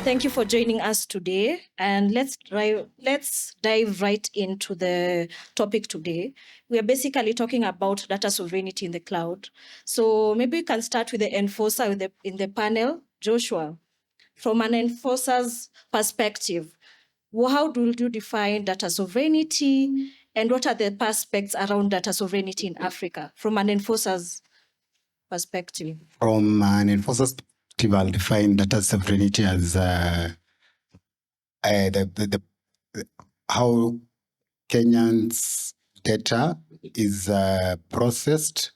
Thank you for joining us today, and let's dive right into the topic today. We are basically talking about data sovereignty in the cloud. So maybe we can start with the enforcer in the panel, Joshua. From an enforcer's perspective, how do you define data sovereignty, and what are the aspects around data sovereignty in Africa from an enforcer's perspective? From an enforcer's perspective, I'll define data sovereignty as how Kenyans' data is processed,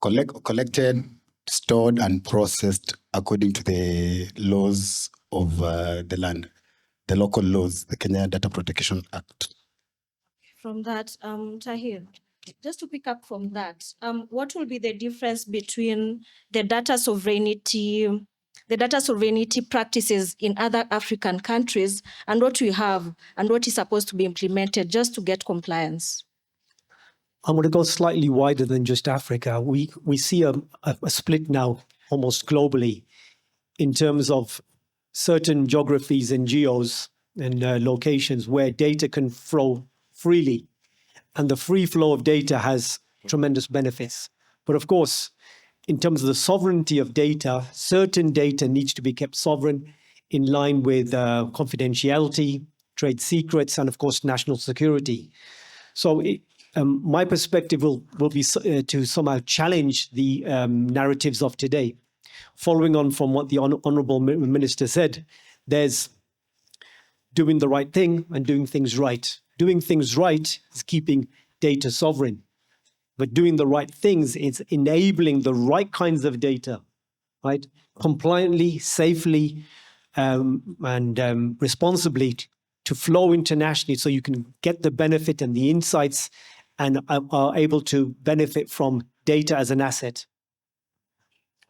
collected, stored, and processed according to the laws of the land, the local laws, the Kenya Data Protection Act. From that, Tahir, just to pick up from that, what will be the difference between the data sovereignty practices in other African countries and what we have and what is supposed to be implemented just to get compliance? I'm going to go slightly wider than just Africa. We see a split now almost globally in terms of certain geographies and geos and locations where data can flow freely. And the free flow of data has tremendous benefits. But of course, in terms of the sovereignty of data, certain data needs to be kept sovereign in line with confidentiality, trade secrets, and of course, national security. So my perspective will be to somehow challenge the narratives of today. Following on from what the Honourable Minister said, there's doing the right thing and doing things right. Doing things right is keeping data sovereign. But doing the right things is enabling the right kinds of data, right? Compliantly, safely, and responsibly to flow internationally so you can get the benefit and the insights and are able to benefit from data as an asset.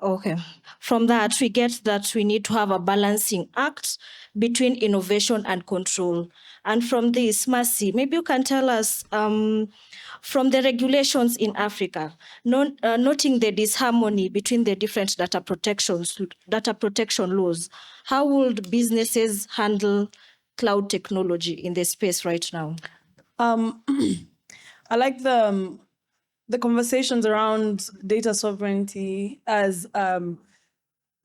Okay. From that, we get that we need to have a balancing act between innovation and control. And from this, Mercy, maybe you can tell us from the regulations in Africa, noting the disharmony between the different data protection laws, how would businesses handle cloud technology in this space right now? I like the conversations around data sovereignty as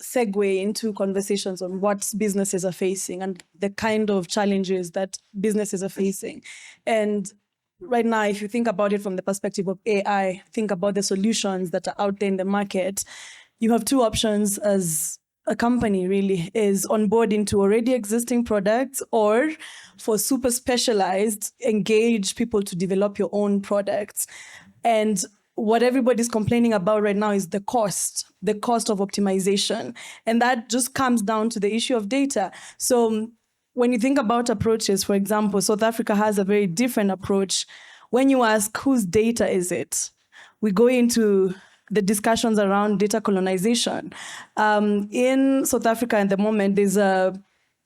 segue into conversations on what businesses are facing and the kind of challenges that businesses are facing. And right now, if you think about it from the perspective of AI, think about the solutions that are out there in the market, you have two options as a company really, is onboard into already existing products or for super specialized, engage people to develop your own products. And what everybody's complaining about right now is the cost of optimization. And that just comes down to the issue of data. So when you think about approaches, for example, South Africa has a very different approach. When you ask whose data is it, we go into the discussions around data colonization. In South Africa at the moment, there's a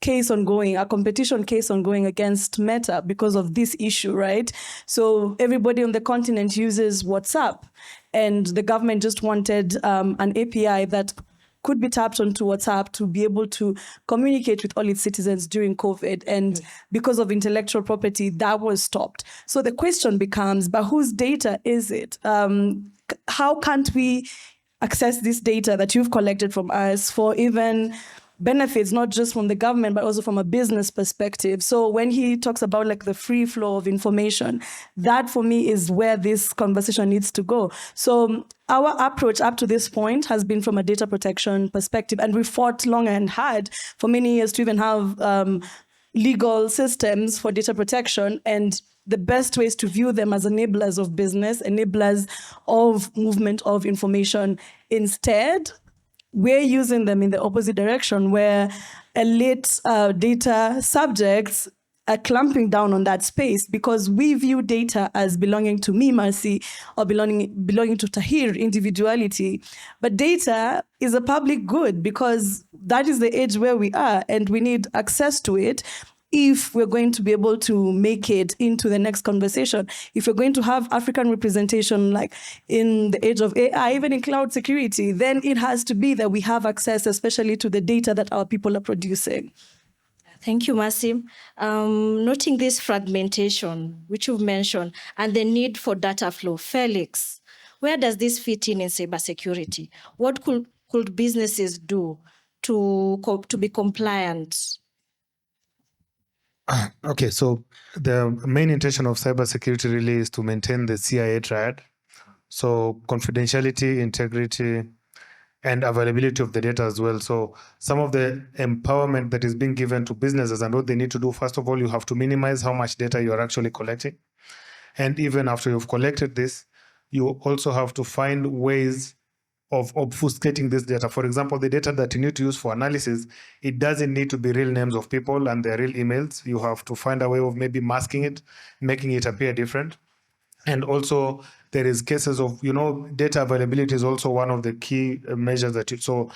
competition case ongoing against Meta because of this issue, right? So everybody on the continent uses WhatsApp, and the government just wanted an API that could be tapped onto WhatsApp to be able to communicate with all its citizens during COVID. And because of intellectual property, that was stopped. So the question becomes, but whose data is it? How can't we access this data that you've collected from us for even benefits, not just from the government, but also from a business perspective? So when he talks about like the free flow of information, that for me is where this conversation needs to go. So our approach up to this point has been from a data protection perspective, and we fought long and hard for many years to even have legal systems for data protection. And the best ways to view them as enablers of business, enablers of movement of information. Instead, we're using them in the opposite direction, where elite data subjects are clamping down on that space because we view data as belonging to me, Mercy, or belonging to Tahir, individuality. But data is a public good because that is the age where we are and we need access to it. if we're going to be able to make it into the next conversation, if we're going to have African representation, like in the age of AI, even in cloud security, then it has to be that we have access, especially to the data that our people are producing. Thank you, Masim. Noting this fragmentation, which you've mentioned, and the need for data flow, Felix, where does this fit in cybersecurity? What could businesses do to be compliant? Okay, so the main intention of cybersecurity really is to maintain the CIA triad. So confidentiality, integrity, and availability of the data as well. So some of the empowerment that is being given to businesses and what they need to do, first of all, you have to minimize how much data you are actually collecting. And even after you've collected this, you also have to find ways of obfuscating this data. For example, the data that you need to use for analysis, it doesn't need to be real names of people and their real emails. You have to find a way of maybe masking it, making it appear different. And also there is cases of, data availability is also one of the key measures so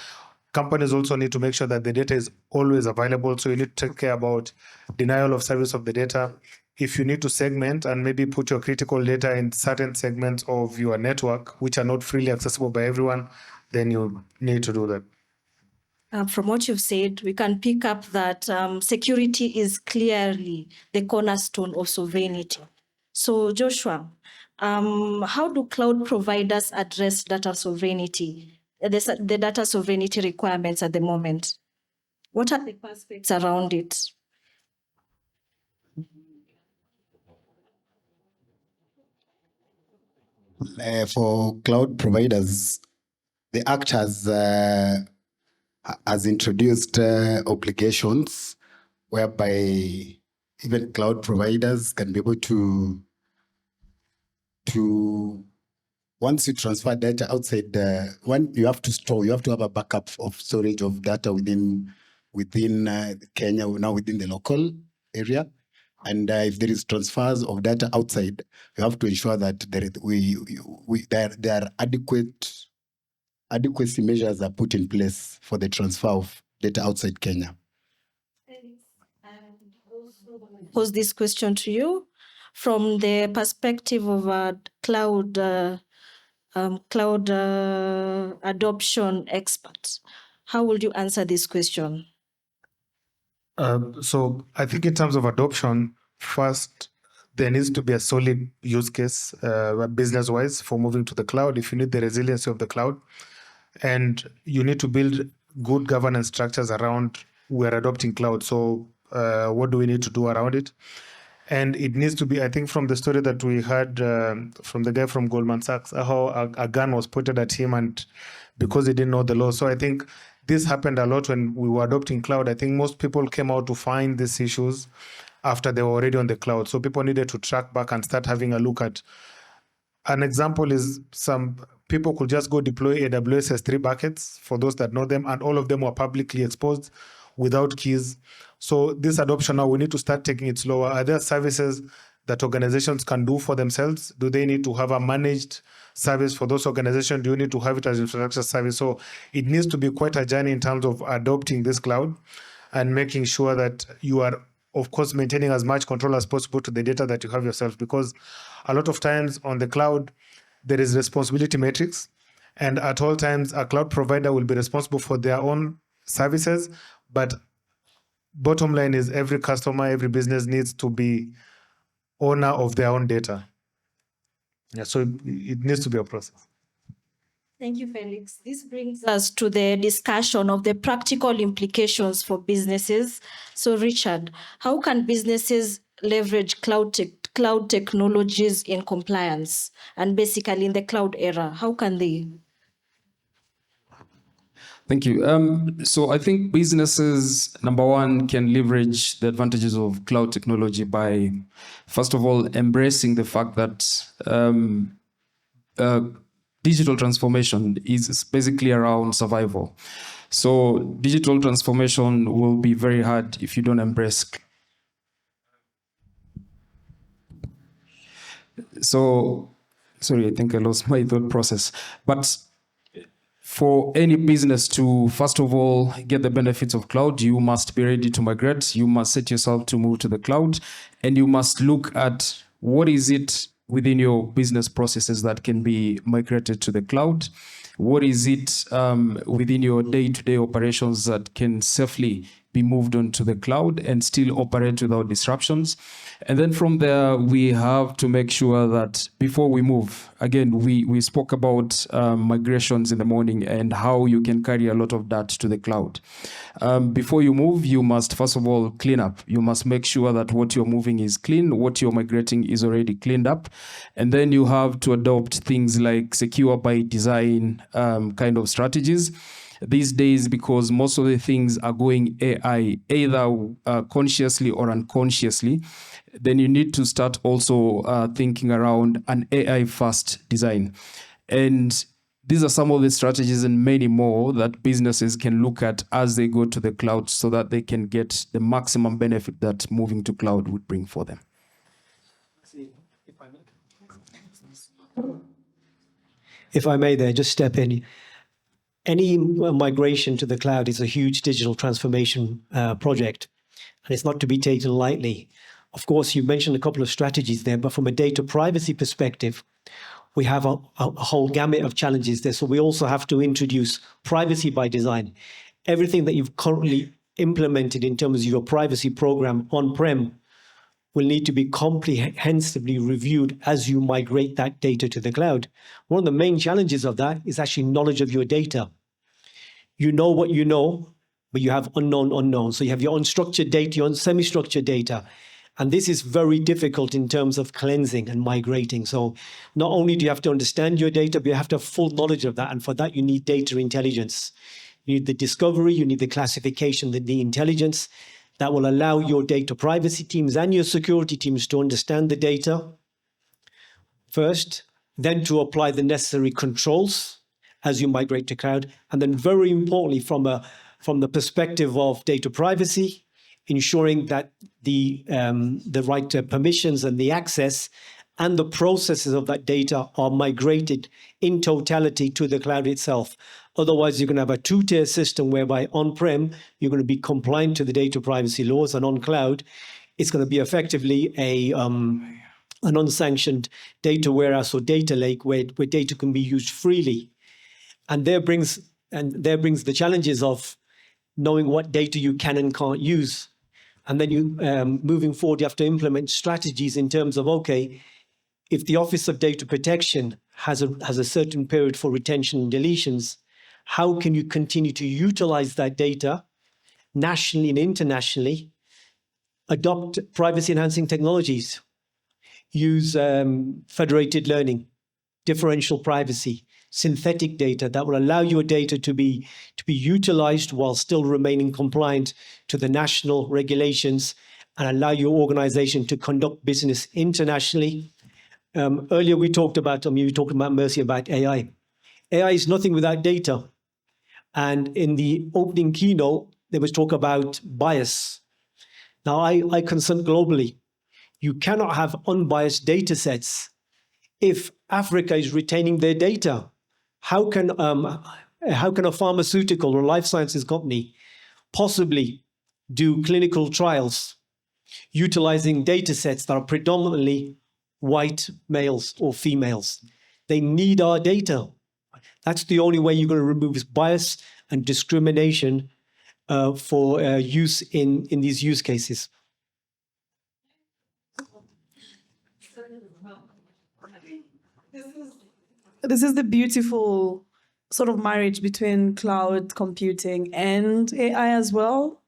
companies also need to make sure that the data is always available. So you need to take care about denial of service of the data. If you need to segment and maybe put your critical data in certain segments of your network, which are not freely accessible by everyone, then you need to do that. From what you've said, we can pick up that security is clearly the cornerstone of sovereignty. So, Joshua, how do cloud providers address data sovereignty, the data sovereignty requirements at the moment? What are the aspects around it? For cloud providers, the Act has introduced obligations whereby even cloud providers can be able to once you transfer data outside when you have to have a backup of storage of data within Kenya, now within the local area. And if there is transfers of data outside, you have to ensure that there are adequacy measures are put in place for the transfer of data outside Kenya. Pose this question to you from the perspective of a cloud adoption expert. How would you answer this question? So I think in terms of adoption, first, there needs to be a solid use case business-wise for moving to the cloud. If you need the resiliency of the cloud, and you need to build good governance structures around we're adopting cloud. So what do we need to do around it? And it needs to be, I think, from the story that we heard from the guy from Goldman Sachs, how a gun was pointed at him and because he didn't know the law. So I think this happened a lot when we were adopting cloud. I think most people came out to find these issues after they were already on the cloud. So people needed to track back and start having a look at. An example is some people could just go deploy AWS S3 buckets, for those that know them, and all of them were publicly exposed without keys. So this adoption now, we need to start taking it slower. Are there services that organizations can do for themselves? Do they need to have a managed service for those organizations? Do you need to have it as infrastructure service? So it needs to be quite a journey in terms of adopting this cloud and making sure that you are, of course, maintaining as much control as possible to the data that you have yourself, because a lot of times on the cloud, there is responsibility matrix. And at all times, a cloud provider will be responsible for their own services. But bottom line is every customer, every business needs to be owner of their own data. Yeah, so it needs to be a process. Thank you, Felix. This brings us to the discussion of the practical implications for businesses. So, Richard, how can businesses leverage cloud technologies in compliance and basically in the cloud era? How can they? Thank you. So I think businesses, number one, can leverage the advantages of cloud technology by, first of all, embracing the fact that digital transformation is basically around survival. So digital transformation will be very hard if you don't embrace. So, sorry, I think I lost my thought process. But for any business to, first of all, get the benefits of cloud, you must be ready to migrate. You must set yourself to move to the cloud, and you must look at what is it within your business processes that can be migrated to the cloud. What is it within your day-to-day operations that can safely be moved onto the cloud and still operate without disruptions? And then from there, we have to make sure that before we move, again, we spoke about migrations in the morning and how you can carry a lot of that to the cloud. Before you move, you must first of all clean up. You must make sure that what you're moving is clean, what you're migrating is already cleaned up. And then you have to adopt things like secure by design kind of strategies these days, because most of the things are going AI, either consciously or unconsciously. Then you need to start also thinking around an AI first design. And these are some of the strategies and many more that businesses can look at as they go to the cloud so that they can get the maximum benefit that moving to cloud would bring for them. If I may there, just step in. Any migration to the cloud is a huge digital transformation project, and it's not to be taken lightly. Of course, you mentioned a couple of strategies there, but from a data privacy perspective, we have a whole gamut of challenges there. So we also have to introduce privacy by design. Everything that you've currently implemented in terms of your privacy program on-prem will need to be comprehensively reviewed as you migrate that data to the cloud. One of the main challenges of that is actually knowledge of your data. You know what you know, but you have unknown unknowns. So you have your unstructured data, your semi-structured data. And this is very difficult in terms of cleansing and migrating. So not only do you have to understand your data, but you have to have full knowledge of that. And for that, you need data intelligence. You need the discovery, you need the classification, the intelligence that will allow your data privacy teams and your security teams to understand the data first, then to apply the necessary controls as you migrate to cloud. And then very importantly, from the perspective of data privacy, ensuring that the right permissions and the access and the processes of that data are migrated in totality to the cloud itself. Otherwise, you're going to have a two-tier system whereby on-prem, you're going to be compliant to the data privacy laws, and on cloud, it's going to be effectively an unsanctioned data warehouse or data lake where data can be used freely. And there brings the challenges of knowing what data you can and can't use. And then you, moving forward, you have to implement strategies in terms of, okay, if the Office of Data Protection has a certain period for retention and deletions, how can you continue to utilize that data nationally and internationally, adopt privacy-enhancing technologies, use federated learning, differential privacy, synthetic data that will allow your data to be utilized while still remaining compliant to the national regulations and allow your organization to conduct business internationally. Earlier we talked about, you talked about Mercy, about AI. AI is nothing without data. And in the opening keynote, there was talk about bias. Now, I consult globally. You cannot have unbiased data sets if Africa is retaining their data. How can a pharmaceutical or life sciences company possibly do clinical trials utilizing data sets that are predominantly white males or females? They need our data. That's the only way you're going to remove bias and discrimination for use in these use cases. This is the beautiful sort of marriage between cloud computing and AI as well.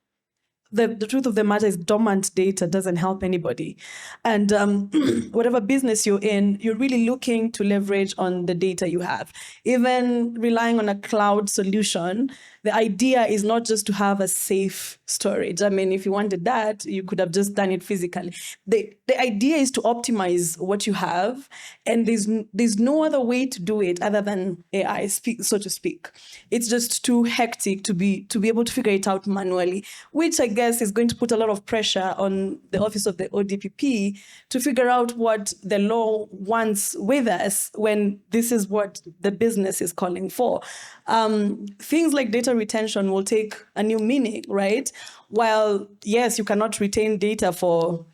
The truth of the matter is dormant data doesn't help anybody. And whatever business you're in, you're really looking to leverage on the data you have. Even relying on a cloud solution the idea is not just to have a safe storage. I mean, if you wanted that, you could have just done it physically. The idea is to optimize what you have, and there's no other way to do it other than AI, so to speak. It's just too hectic to be able to figure it out manually, which I guess is going to put a lot of pressure on the Office of the ODPP to figure out what the law wants with us when this is what the business is calling for. Things like data retention will take a new meaning, right? While, yes, you cannot retain data for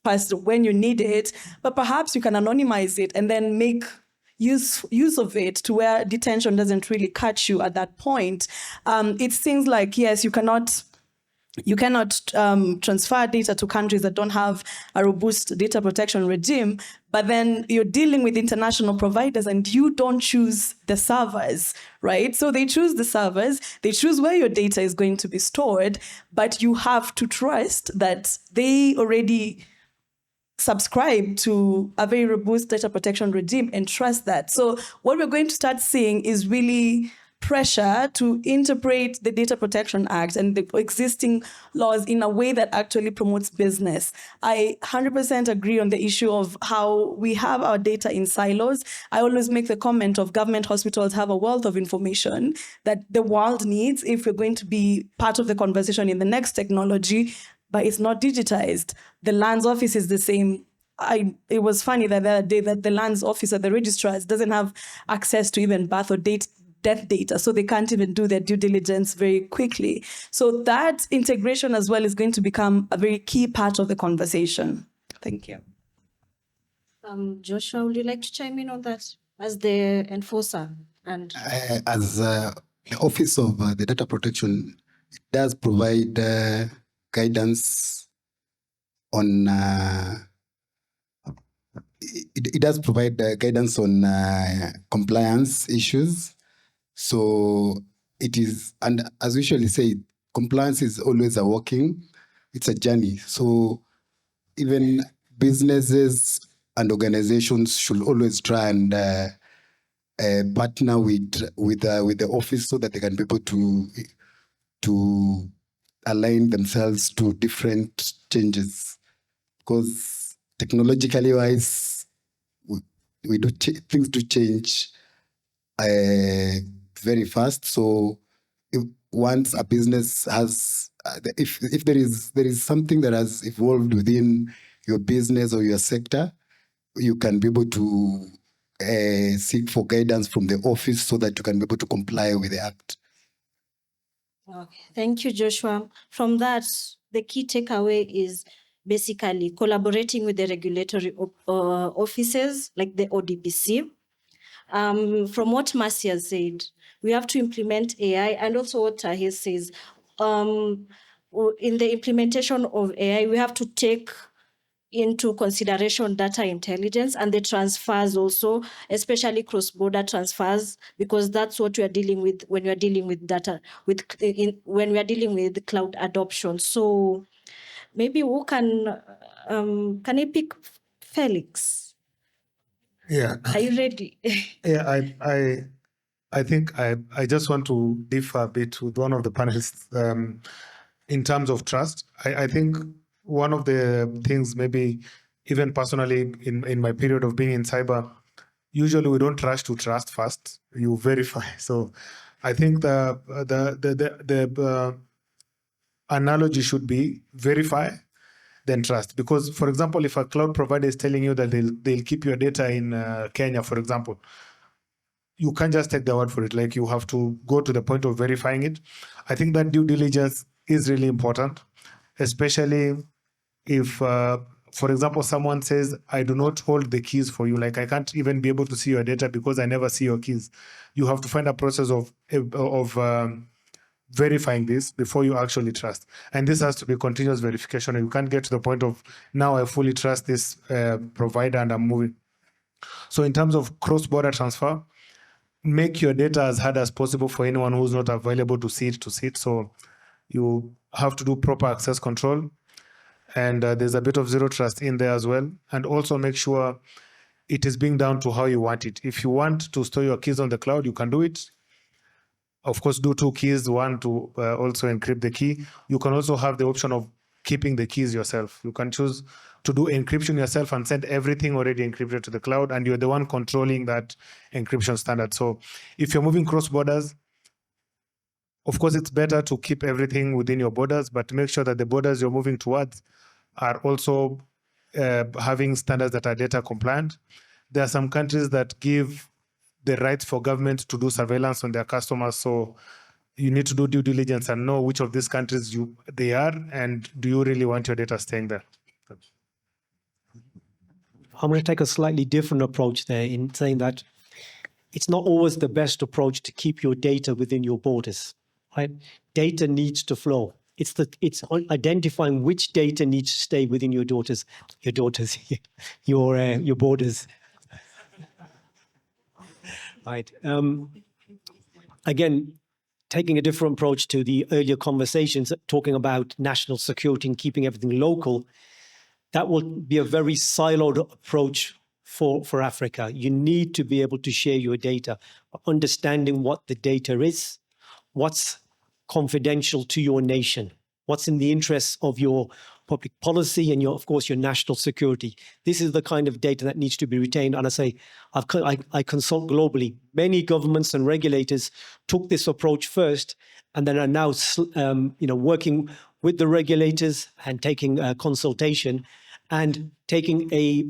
past when you need it, but perhaps you can anonymize it and then make use of it to where detention doesn't really catch you at that point. It's things like, yes, you cannot transfer data to countries that don't have a robust data protection regime, but then you're dealing with international providers and you don't choose the servers, right? So they choose the servers, they choose where your data is going to be stored, but you have to trust that they already subscribe to a very robust data protection regime and trust that. So what we're going to start seeing is really pressure to interpret the Data Protection Act and the existing laws in a way that actually promotes business. I 100% agree on the issue of how we have our data in silos. I always make the comment of government hospitals have a wealth of information that the world needs if we're going to be part of the conversation in the next technology, but it's not digitized. The lands office is the same. It was funny that the other day that the lands office at the registrars doesn't have access to even birth or death data, so they can't even do their due diligence very quickly. So that integration as well is going to become a very key part of the conversation. Thank you. Joshua, would you like to chime in on that as the enforcer? And As the Office of the Data Protection, it does provide guidance on it does provide guidance on compliance issues. So it is, and as we usually say, compliance is always it's a journey. So even businesses and organizations should always try and partner with the office so that they can be able to align themselves to different changes. Because technologically wise, we do things do change very fast. So once a business has, if there is something that has evolved within your business or your sector, you can be able to seek for guidance from the office so that you can be able to comply with the act. okay, thank you, Joshua. From that, the key takeaway is basically collaborating with the regulatory offices like the ODPC. From what Marcia said, we have to implement AI, and also what Tahir says, in the implementation of AI, we have to take into consideration data intelligence and the transfers also, especially cross-border transfers, because that's what we are dealing with when we are dealing with data, when we are dealing with cloud adoption. So maybe who can I pick Felix? Yeah. Are you ready? Yeah, I think I just want to differ a bit with one of the panelists in terms of trust. I think one of the things, maybe even personally in my period of being in cyber, usually we don't rush to trust first. You verify. So I think the analogy should be verify, then trust. Because, for example, if a cloud provider is telling you that they'll keep your data in Kenya, for example, you can't just take their word for it. Like, you have to go to the point of verifying it. I think that due diligence is really important, especially if, for example, someone says, I do not hold the keys for you. Like, I can't even be able to see your data because I never see your keys. You have to find a process of verifying this before you actually trust. And this has to be continuous verification. You can't get to the point of, now I fully trust this provider and I'm moving. So in terms of cross-border transfer, make your data as hard as possible for anyone who's not available to see it. So you have to do proper access control. And there's a bit of zero trust in there as well. And also make sure it is being done to how you want it. If you want to store your keys on the cloud, you can do it. of course, do two keys, one to also encrypt the key. You can also have the option of keeping the keys yourself. You can choose to do encryption yourself and send everything already encrypted to the cloud, and you're the one controlling that encryption standard. So if you're moving cross borders, of course, it's better to keep everything within your borders, but make sure that the borders you're moving towards are also having standards that are data compliant. There are some countries that give the right for government to do surveillance on their customers. So you need to do due diligence and know which of these countries they are, and do you really want your data staying there? I'm going to take a slightly different approach there in saying that it's not always the best approach to keep your data within your borders. Right? Data needs to flow. It's identifying which data needs to stay within your borders. Right. Again, taking a different approach to the earlier conversations, talking about national security and keeping everything local, that will be a very siloed approach for Africa. You need to be able to share your data, understanding what the data is, what's confidential to your nation, what's in the interests of your public policy and of course, your national security. This is the kind of data that needs to be retained. And I say, I consult globally. Many governments and regulators took this approach first, and then are now, working with the regulators and taking consultation and taking a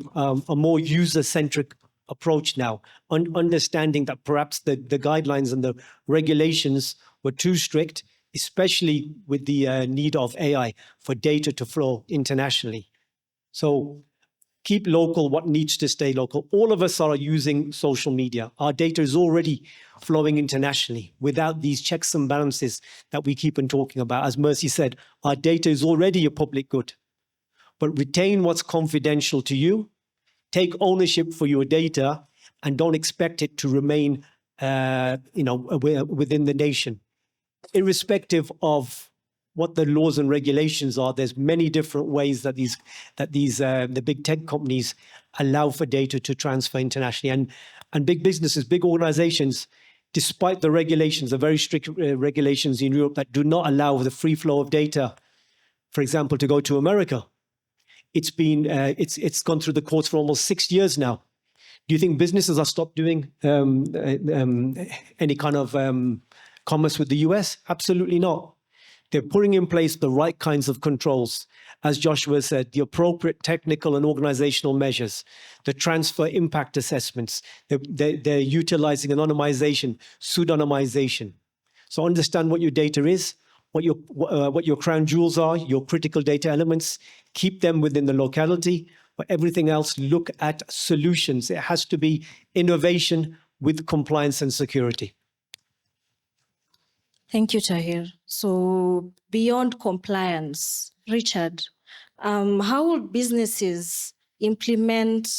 more user-centric approach now, understanding that perhaps the guidelines and the regulations were too strict, especially with the need of AI for data to flow internationally. So keep local what needs to stay local. All of us are using social media. Our data is already flowing internationally without these checks and balances that we keep on talking about. As Mercy said, our data is already a public good. But retain what's confidential to you, take ownership for your data, and don't expect it to remain within the nation. Irrespective of what the laws and regulations are, there's many different ways that the big tech companies allow for data to transfer internationally. And big businesses, big organizations, despite the regulations, the very strict regulations in Europe that do not allow the free flow of data, for example, to go to America. It's gone through the courts for almost 6 years now. Do you think businesses are stopped doing any kind of commerce with the US? Absolutely not. They're putting in place the right kinds of controls. As Joshua said, the appropriate technical and organizational measures, the transfer impact assessments, they're utilizing anonymization, pseudonymization. So understand what your data is, what your crown jewels are, your critical data elements, keep them within the locality, but everything else, look at solutions. It has to be innovation with compliance and security. Thank you, Tahir. So beyond compliance, Richard, how will businesses implement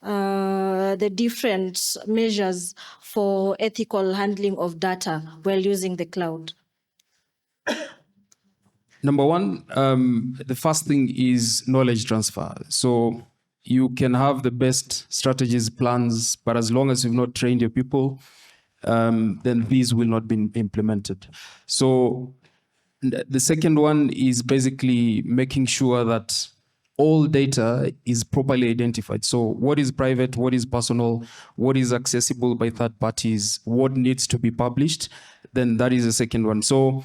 the different measures for ethical handling of data while using the cloud? Number one, the first thing is knowledge transfer. So you can have the best strategies, plans, but as long as you've not trained your people, then these will not be implemented. So the second one is basically making sure that all data is properly identified. So what is private, what is personal, what is accessible by third parties, what needs to be published, then that is the second one. So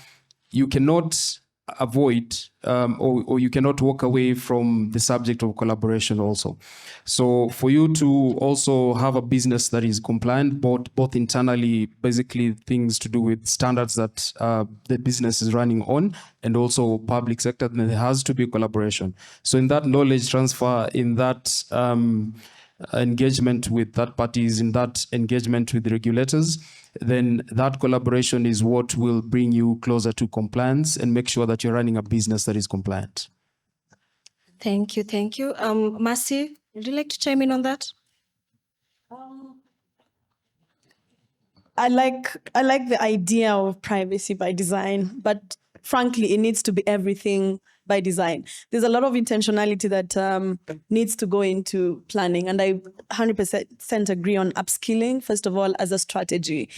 you cannot avoid or you cannot walk away from the subject of collaboration also. So for you to also have a business that is compliant, both internally, basically things to do with standards that the business is running on, and also public sector, then there has to be collaboration. So in that knowledge transfer, in that engagement with third parties, in that engagement with regulators, then that collaboration is what will bring you closer to compliance and make sure that you're running a business that is compliant. Thank you. Mercy, would you like to chime in on that? I like the idea of privacy by design, but frankly, it needs to be everything by design. There's a lot of intentionality that needs to go into planning, and I 100% agree on upskilling, first of all, as a strategy.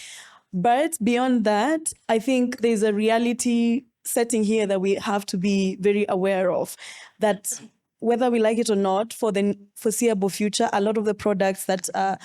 But beyond that, I think there's a reality setting here that we have to be very aware of, that whether we like it or not, for the foreseeable future, a lot of the products that a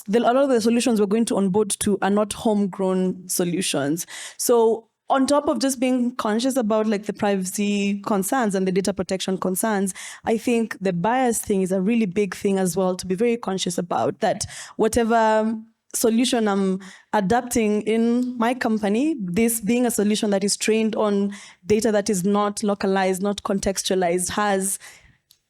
lot of the solutions we're going to onboard to are not homegrown solutions. So on top of just being conscious about like the privacy concerns and the data protection concerns, I think the bias thing is a really big thing as well to be very conscious about, that whatever solution I'm adapting in my company, this being a solution that is trained on data that is not localized, not contextualized, has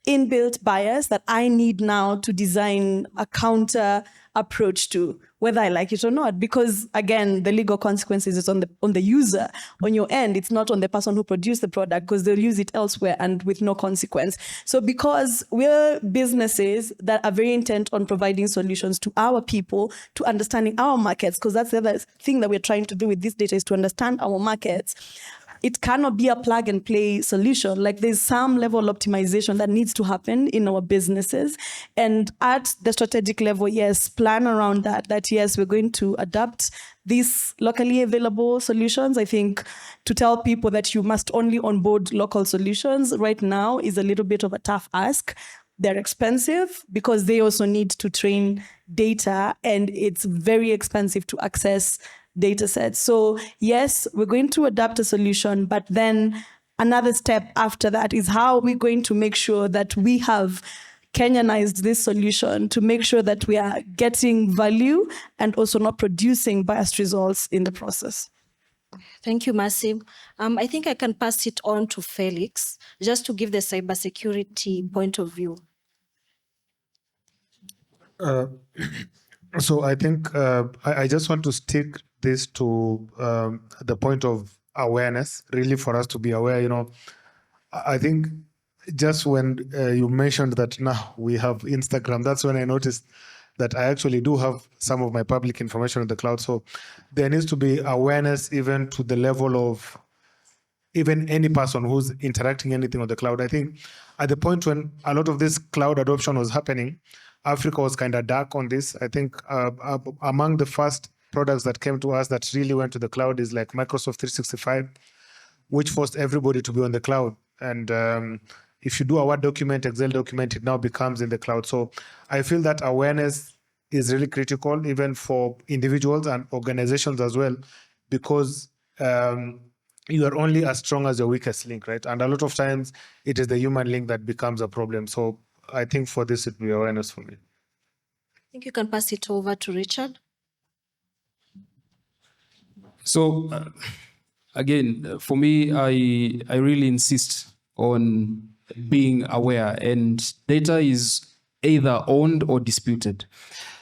inbuilt bias that I need now to design a counter approach to, whether I like it or not. Because again, the legal consequences is on the user, on your end. It's not on the person who produced the product, because they'll use it elsewhere and with no consequence. So because we're businesses that are very intent on providing solutions to our people, to understanding our markets, because that's the other thing that we're trying to do with this data, is to understand our markets. It cannot be a plug and play solution. Like, there's some level of optimization that needs to happen in our businesses. And at the strategic level, yes, plan around that yes, we're going to adapt these locally available solutions. I think to tell people that you must only onboard local solutions right now is a little bit of a tough ask. They're expensive because they also need to train data, and it's very expensive to access data sets. So yes, we're going to adapt a solution, but then another step after that is how are we going to make sure that we have Kenyanized this solution to make sure that we are getting value and also not producing biased results in the process. Thank you, Mercy. I think I can pass it on to Felix, just to give the cybersecurity point of view. So I think I just want to stick this to the point of awareness, really, for us to be aware. I think just when you mentioned that now we have Instagram, that's when I noticed that I actually do have some of my public information in the cloud. So there needs to be awareness even to the level of even any person who's interacting anything on the cloud. I think at the point when a lot of this cloud adoption was happening, Africa was kind of dark on this. I think among the first products that came to us that really went to the cloud is like Microsoft 365, which forced everybody to be on the cloud. And if you do a Word document, Excel document, it now becomes in the cloud. So I feel that awareness is really critical, even for individuals and organizations as well, because you are only as strong as your weakest link, right? And a lot of times it is the human link that becomes a problem. So I think for this, it will be awareness for me. I think you can pass it over to Richard. So again, for me, I really insist on being aware, and data is either owned or disputed.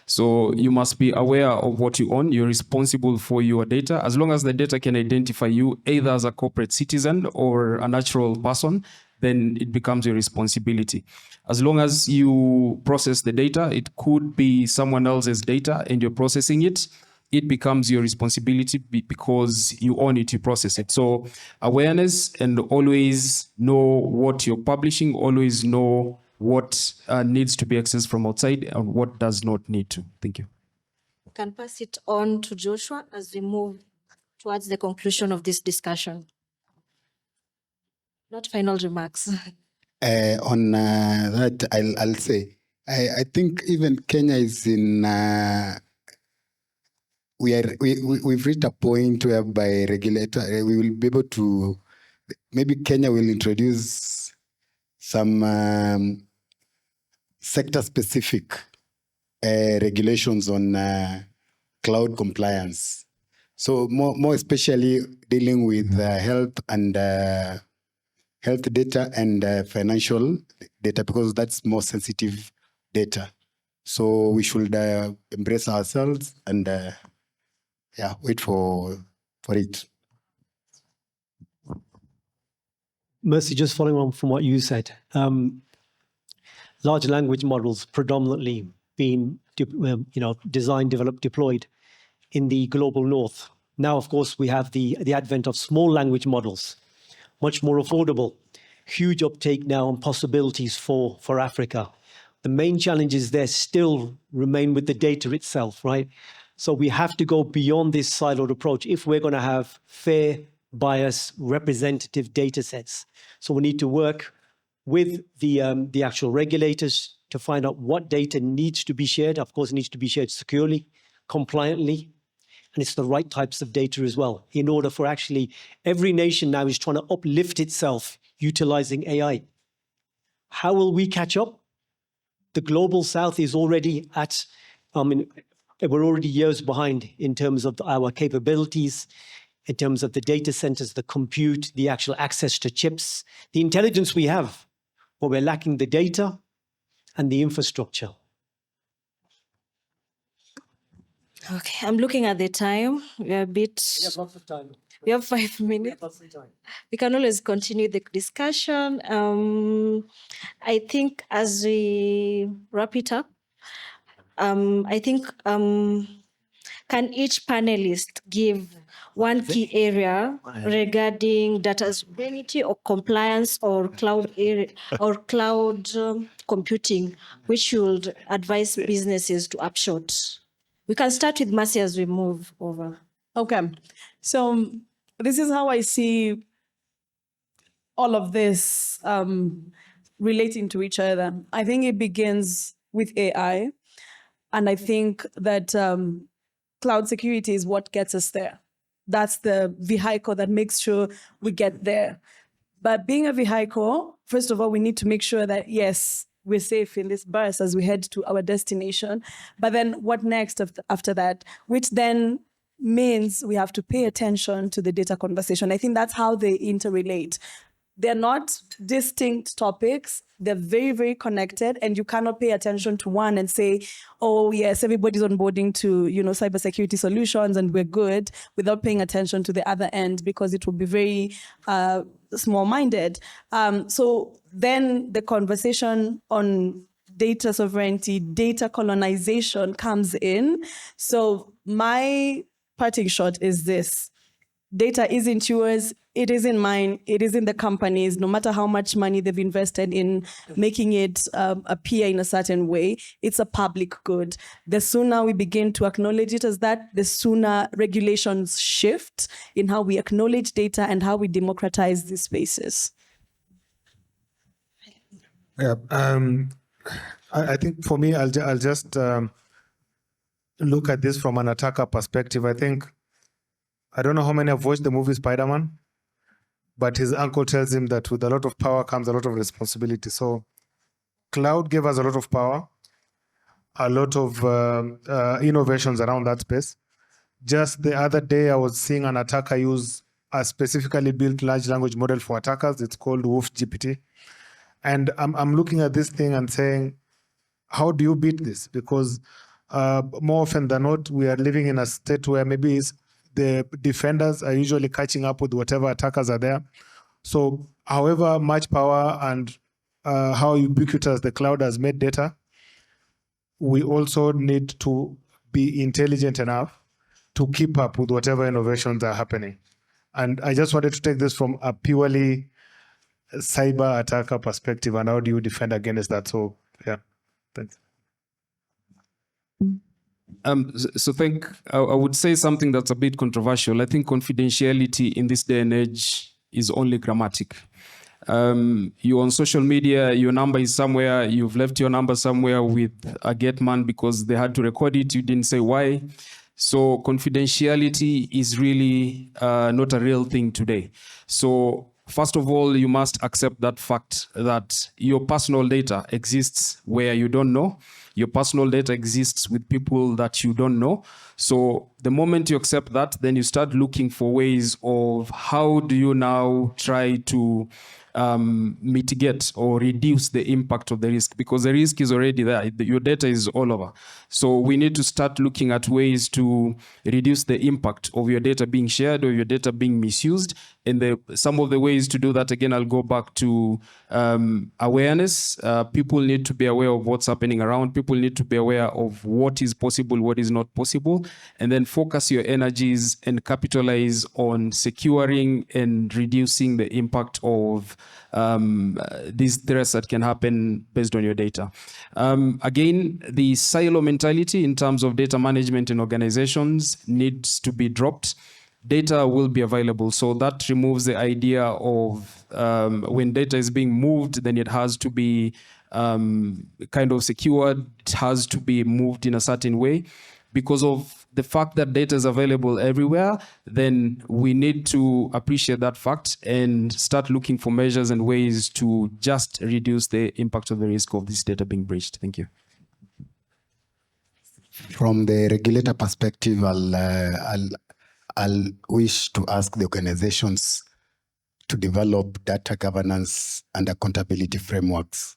So you must be aware of what you own. You're responsible for your data. As long as the data can identify you either as a corporate citizen or a natural person, then it becomes your responsibility. As long as you process the data, it could be someone else's data and you're processing it, it becomes your responsibility because you own it, you process it. So awareness, and always know what you're publishing, always know what needs to be accessed from outside and what does not need to. Thank you. You can pass it on to Joshua as we move towards the conclusion of this discussion. Not final remarks. On that, I'll say, I think even Kenya is in, we've reached a point whereby regulator, we will be able to, maybe Kenya will introduce some sector-specific regulations on cloud compliance. So more especially dealing with health and health data and financial data, because that's more sensitive data. So we should embrace ourselves and wait for it. Mercy, just following on from what you said, large language models predominantly being designed, developed, deployed in the global north. Now, of course, we have the advent of small language models, much more affordable, huge uptake now and possibilities for Africa. The main challenges there still remain with the data itself, right? So we have to go beyond this siloed approach if we're going to have fair, bias, representative data sets. So we need to work with the actual regulators to find out what data needs to be shared. Of course, it needs to be shared securely, compliantly, and it's the right types of data as well, in order for actually every nation now is trying to uplift itself utilizing AI. How will we catch up? The global south is already at, we're already years behind in terms of our capabilities, in terms of the data centers, the compute, the actual access to chips, the intelligence we have, but we're lacking the data and the infrastructure. Okay, I'm looking at the time. We're a bit. Lots of time. We have 5 minutes. Lots of time. We can always continue the discussion. I think as we wrap it up, I think can each panelist give one key area regarding data sovereignty or compliance or cloud area or cloud computing, which you would advise businesses to upshot? We can start with Mercy as we move over. Okay. So this is how I see all of this relating to each other. I think it begins with AI. And I think that cloud security is what gets us there. That's the vehicle that makes sure we get there. But being a vehicle, first of all, we need to make sure that, yes, we're safe in this bus as we head to our destination. But then what next after that? Which then means we have to pay attention to the data conversation. I think that's how they interrelate. They're not distinct topics. They're very, very connected, and you cannot pay attention to one and say, oh, yes, everybody's onboarding to, cybersecurity solutions and we're good, without paying attention to the other end, because it will be very small-minded. So then the conversation on data sovereignty, data colonization comes in. So my parting shot is this. Data isn't yours, it isn't mine, it is in the companies, no matter how much money they've invested in making it appear in a certain way, it's a public good. The sooner we begin to acknowledge it as that, the sooner regulations shift in how we acknowledge data and how we democratize these spaces. Yeah, I think for me, I'll just look at this from an attacker perspective. I don't know how many have watched the movie Spider-Man, but his uncle tells him that with a lot of power comes a lot of responsibility. So cloud gave us a lot of power, a lot of innovations around that space. Just the other day, I was seeing an attacker use a specifically built large language model for attackers. It's called Wolf GPT. And I'm looking at this thing and saying, how do you beat this? Because more often than not, we are living in a state where maybe the defenders are usually catching up with whatever attackers are there. So however much power and how ubiquitous the cloud has made data, we also need to be intelligent enough to keep up with whatever innovations are happening. And I just wanted to take this from a purely cyber attacker perspective, and how do you defend against that? So yeah, thanks. So I would say something that's a bit controversial. I think confidentiality in this day and age is only grammatic. You're on social media, your number is somewhere, you've left your number somewhere with a get man because they had to record it, you didn't say why. So confidentiality is really not a real thing today. So first of all, you must accept that fact that your personal data exists where you don't know. Your personal data exists with people that you don't know. So the moment you accept that, then you start looking for ways of how do you now try to mitigate or reduce the impact of the risk, because the risk is already there. Your data is all over. So we need to start looking at ways to reduce the impact of your data being shared or your data being misused, And some of the ways to do that, again, I'll go back to awareness. People need to be aware of what's happening around. People need to be aware of what is possible, what is not possible, and then focus your energies and capitalize on securing and reducing the impact of these threats that can happen based on your data. Again, the silo mentality in terms of data management in organizations needs to be dropped. Data will be available. So that removes the idea of when data is being moved, then it has to be kind of secured. It has to be moved in a certain way. Because of the fact that data is available everywhere, then we need to appreciate that fact and start looking for measures and ways to just reduce the impact of the risk of this data being breached. Thank you. From the regulator perspective, I'll wish to ask the organizations to develop data governance and accountability frameworks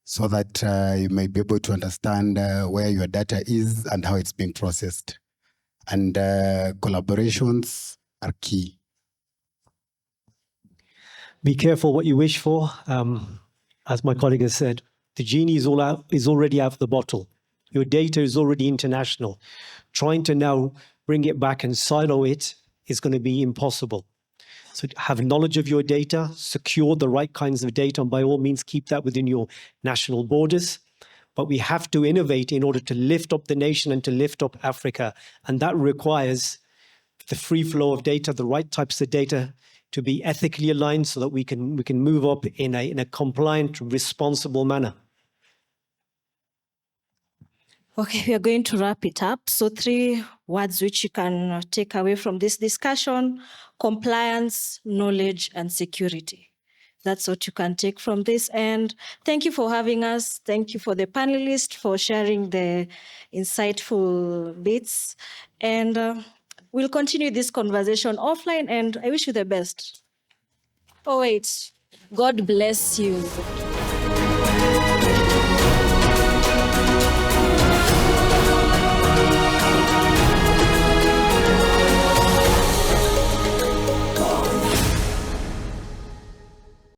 so that you may be able to understand where your data is and how it's being processed. And collaborations are key. Be careful what you wish for. As my colleague has said, the genie is already out of the bottle. Your data is already international. Trying to now bring it back and silo it is going to be impossible. So have knowledge of your data, secure the right kinds of data, and by all means keep that within your national borders. But we have to innovate in order to lift up the nation and to lift up Africa. And that requires the free flow of data, the right types of data to be ethically aligned so that we can move up in a compliant, responsible manner. Okay, we are going to wrap it up. So 3 words which you can take away from this discussion: compliance, knowledge, and security. That's what you can take from this. And thank you for having us. Thank you for the panelists for sharing the insightful bits. And we'll continue this conversation offline, and I wish you the best. Oh, wait. God bless you.